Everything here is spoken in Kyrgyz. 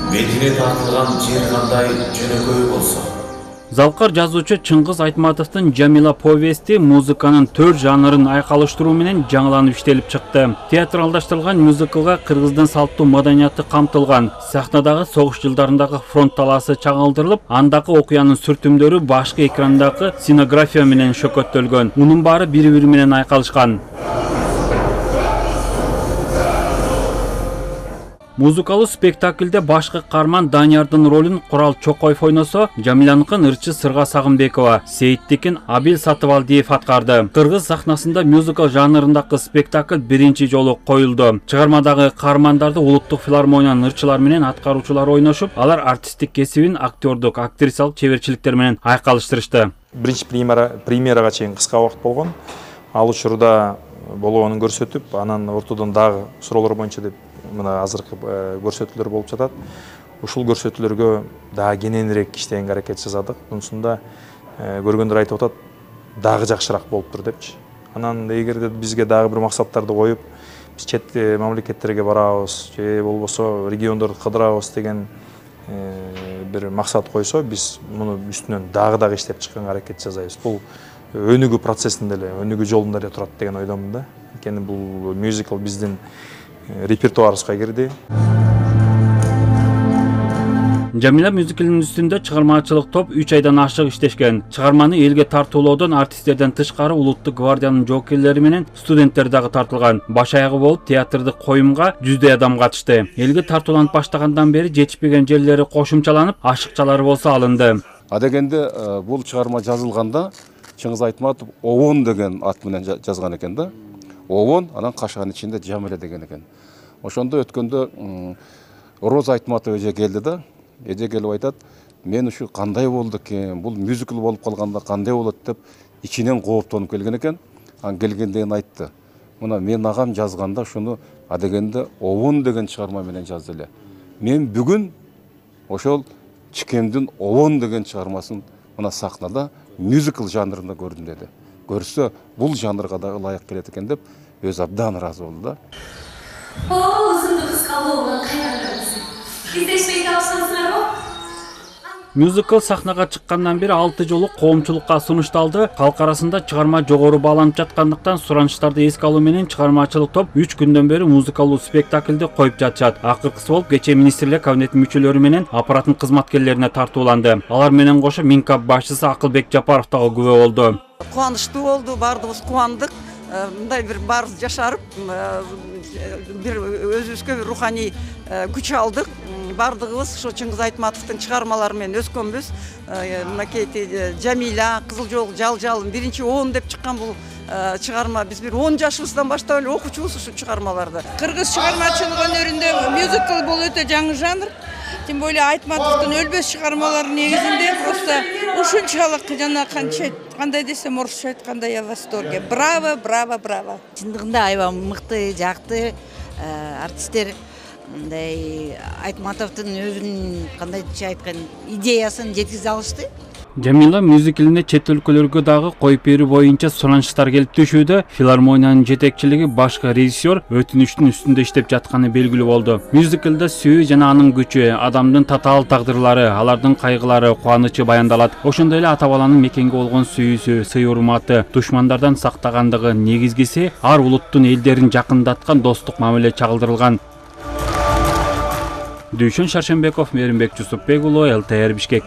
Медине тартылган жер кандай жөнөкөй болсо. Залкар жазуучу Чыңгыз Айтматовдун Жамила повести музыканын 4 жанрын айкалыштыруу менен жаңыланып иштелип чыкты. Театралдаштырылган мюзиклга кыргыздын салттуу маданияты камтылган. Сахнадагы согуш жылдарындагы фронт талаасы чагылдырылып, андагы окуянын сүртүмдөрү башкы экрандагы сценография менен шөкөттөлгөн. Мунун баары бири-бири менен айкалышкан. Музыкалуу спектакльде башкы каарман Даниярдын ролун Курал Чокоев ойносо, Жамиланыкын ырчы Сырга Сагынбекова, Сейиттикин Абил Сатыбалдиев аткарды. Кыргыз сахнасында мюзикал жанрындагы спектакль биринчи жолу коюлду. Чыгармадагы каармандарды улуттук филармониянын ырчылары менен аткаруучулар ойношуп, алар артисттик кесибин актердук, актрисалык чеберчиликтер менен айкалыштырышты. Биринчи премьерага чейин кыска убакыт болгон. Ал учурда болгонун көрсөтүп, анан ортодон дагы суроолор боюнча деп мына азыркы көрсөтүүлөр болуп жатат. Ушул көрсөтүүлөргө дагы кененирээк иштегенге аракет жасадык. Мунусунда көргөндөр айтып атат, дагы жакшыраак болуптур депчи. Анан эгерде бизге дагы бир максаттарды коюп, биз чет мамлекеттерге барабыз, же болбосо региондорду кыдырабыз деген бир максат койсо, биз муну үстүнөн дагы иштеп чыкканга аракет жасайбыз. Бул өнүгүү процессинде эле, өнүгүү жолунда эле турат деген ойдомун да. Анткени бул мюзикл биздин репертуарыбызга кирди. Жамила мюзиклинин үстүндө чыгармачылык топ 3 айдан ашык иштешкен. Чыгарманы элге тартуулоодон артисттерден тышкары улуттук гвардиянын жоокерлери менен студенттер дагы тартылган. Баш аягы болуп театрдык коюмга 100 адам катышты. Элге тартууланып баштагандан бери жетишпеген жерлери кошумчаланып, ашыкчалары болсо алынды. Адегенде бул чыгарма жазылганда Чыңгыз Айтматов Овон деген ат менен жазган экен да. Овон, анан кашанын ичинде Жамиля деген экен. Ошондо өткөндө Роза Айтматова эже келди да. Эже келип айтат, мен ушу кандай болду экен, бул мюзикл болуп калганда кандай болот деп ичинен кооптонуп келген экен. Анан келгенден айтты. Мына мен агам жазганда ушуну адегенде Овон деген чыгарма менен жазды эле. Мен бүгүн ошол Чикемдин Овон деген чыгармасын мына сахнада мюзикл жанрында көрдүм деди. Көрсө, бул жанрга да ылайык келет экен деп өзү абдан ыраазы болду да. Узунду кыскалоого кайраңдарсың. Издешпей тапсаңыздарбы? Мюзикл сахнага чыккандан бери 6 жолу коомчулукка сунушталды. Калк арасында чыгарма жогору бааланып жаткандыктан суранычтарды эске алуу менен чыгармачылык топ 3 күндөн бери музыкалуу спектакльди коюп жатышат. Акыркысы болуп кечээ министрлик кабинетинин мүчөлөрү менен аппараттын кызматкерлерине тартууланды. Алар менен кошо Минкап башчысы Акылбек Жапаров дагы күбө болду. Кубанычтуу болду, баардыгыбыз кубандык. Мындай бир баарыбыз жашарып, бир өзүбүзгө бир руханий күч алдык. Баардыгыбыз ошо Чыңгыз Айтматовдун чыгармалары менен өскөнбүз. Мынакей Жамиля, Кызыл жол, Жал-жалын биринчи 10 деп чыккан бул чыгарма. Биз бир 10 жашыбыздан баштап эле окучубуз ушу чыгармаларды. Кыргыз чыгармачылык өнөрүндө мюзикл бул өтө жаңы жанр. Тем более Айтматовдун өлбөс чыгармалары негизинде просто ушунчалык жана кандай десем орусча айтканда я в восторге. Браво, браво, браво. Чындыгында аябай мыкты, жакты артисттер мындай Айтматовдун өзүнүн кандайча айткан идеясын жеткизе алышты. Жамила мюзиклине чет өлкөлөргө дагы коюп берүү боюнча суранычтар келип түшүүдө. Филармониянын жетекчилиги башкы режиссер өтүнүчтүн үстүндө иштеп жатканы белгилүү болду. Мюзиклде сүйүү жана анын күчү, адамдын татаал тагдырлары, алардын кайгылары, кубанычы баяндалат. Ошондой эле ата баланын мекенге болгон сүйүүсү, сый-урматы, душмандардан сактагандыгы, негизгиси ар улуттун элдерин жакындаткан достук мамиле чагылдырылган. Дүйшөн Шаршенбеков, Меримбек Жусупбек уулу, ЛТР Бишкек.